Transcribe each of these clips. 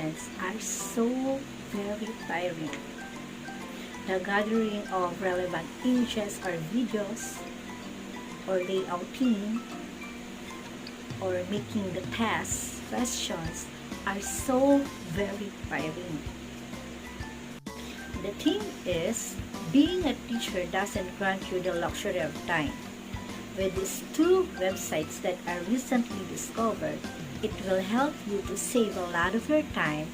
assessments are so very tiring. The gathering of relevant images or videos, or layouting, or making the test questions are so very tiring. The thing is, being a teacher doesn't grant you the luxury of time. With these two websites that are recently discovered, it will help you to save a lot of your time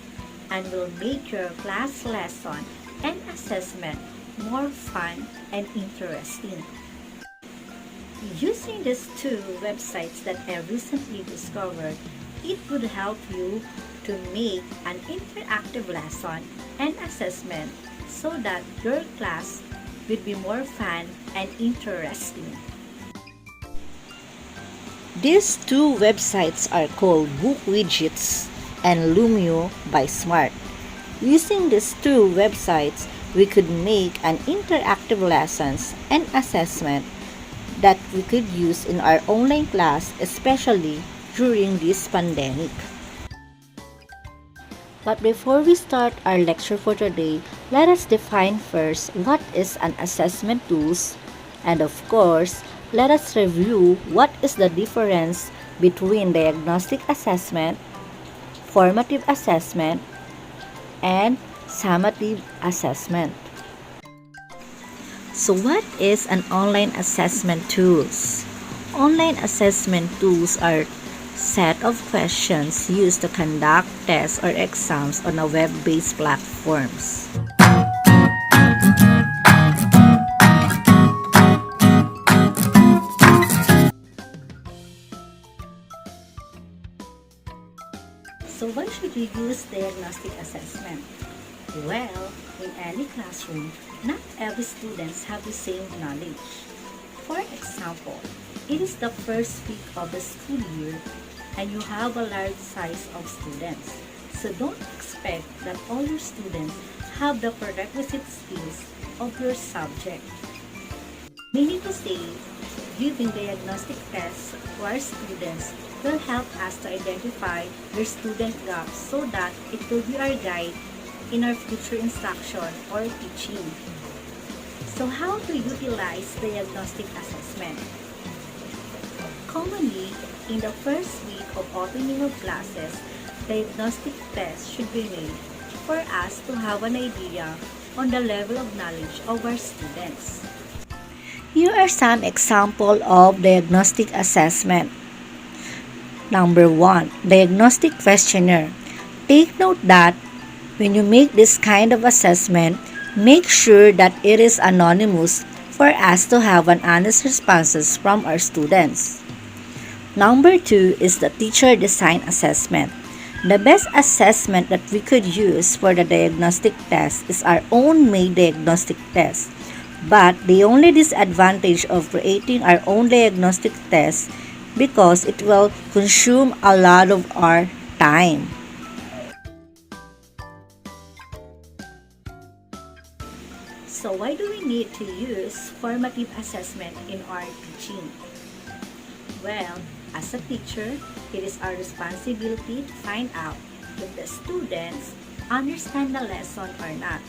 and will make your class lesson and assessment more fun and interesting. Using these two websites that I recently discovered, it would help you to make an interactive lesson and assessment so that your class will be more fun and interesting. These two websites are called BookWidgets and Lumio by Smart. Using these two websites, we could make an interactive lessons and assessment that we could use in our online class, especially during this pandemic. But before we start our lecture for today, let us define first what is an assessment tools, and of course, let us review what is the difference between diagnostic assessment, formative assessment, and summative assessment. So what is an online assessment tools? Online assessment tools are set of questions used to conduct tests or exams on a web-based platforms. So why should we use diagnostic assessment? Well, in any classroom, not every students have the same knowledge. For example, it is the first week of the school year and you have a large size of students. So don't expect that all your students have the prerequisite skills of your subject. Meaning to say, giving diagnostic tests to our students will help us to identify their student gaps so that it will be our guide in our future instruction or teaching. So how to utilize diagnostic assessment? Commonly, in the first week of opening of classes, diagnostic tests should be made for us to have an idea on the level of knowledge of our students. Here are some examples of diagnostic assessment. Number 1. Diagnostic questionnaire. Take note that when you make this kind of assessment, make sure that it is anonymous for us to have an honest responses from our students. Number 2 is the teacher design assessment. The best assessment that we could use for the diagnostic test is our own made diagnostic test. But the only disadvantage of creating our own diagnostic test because it will consume a lot of our time. So why do we need to use formative assessment in our teaching? Well, as a teacher, it is our responsibility to find out if the students understand the lesson or not.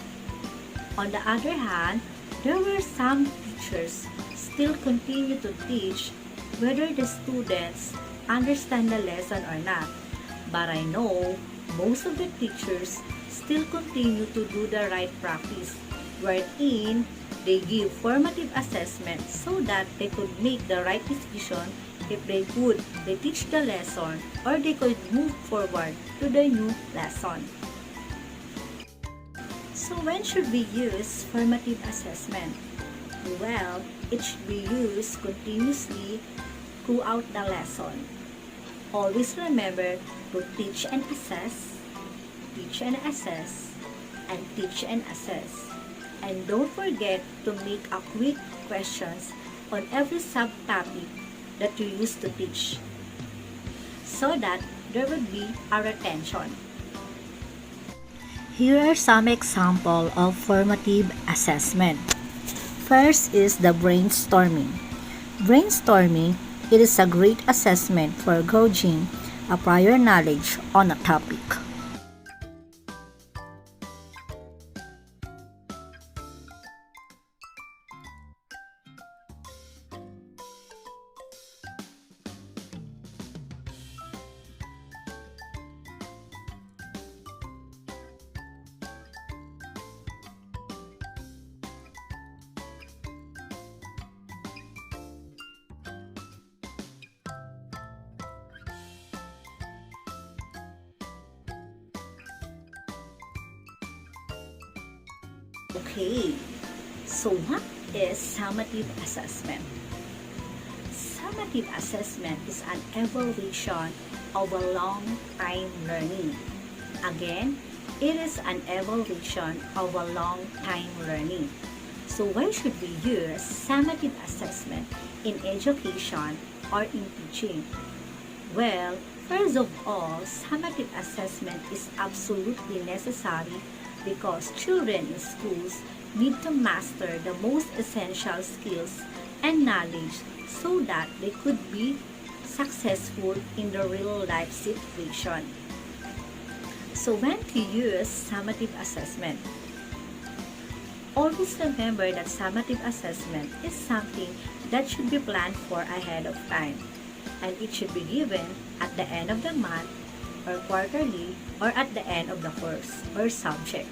On the other hand, there were some teachers still continue to teach whether the students understand the lesson or not. But I know most of the teachers still continue to do the right practice, wherein they give formative assessment so that they could make the right decision if they teach the lesson or they could move forward to the new lesson. So when should we use formative assessment? Well, it should be used continuously throughout the lesson. Always remember to teach and assess, teach and assess, and teach and assess. And don't forget to make a quick questions on every subtopic that you used to teach so that there would be a retention. Here are some examples of formative assessment. First is the brainstorming. Brainstorming, it is a great assessment for gauging a prior knowledge on a topic. Okay, so what is summative assessment? Summative assessment is an evaluation of a long time learning. Again, it is an evaluation of a long time learning. So why should we use summative assessment in education or in teaching? Well, first of all, summative assessment is absolutely necessary because children in schools need to master the most essential skills and knowledge so that they could be successful in the real life situation. So when to use summative assessment? Always remember that summative assessment is something that should be planned for ahead of time, and it should be given at the end of the month or quarterly or at the end of the course or subject.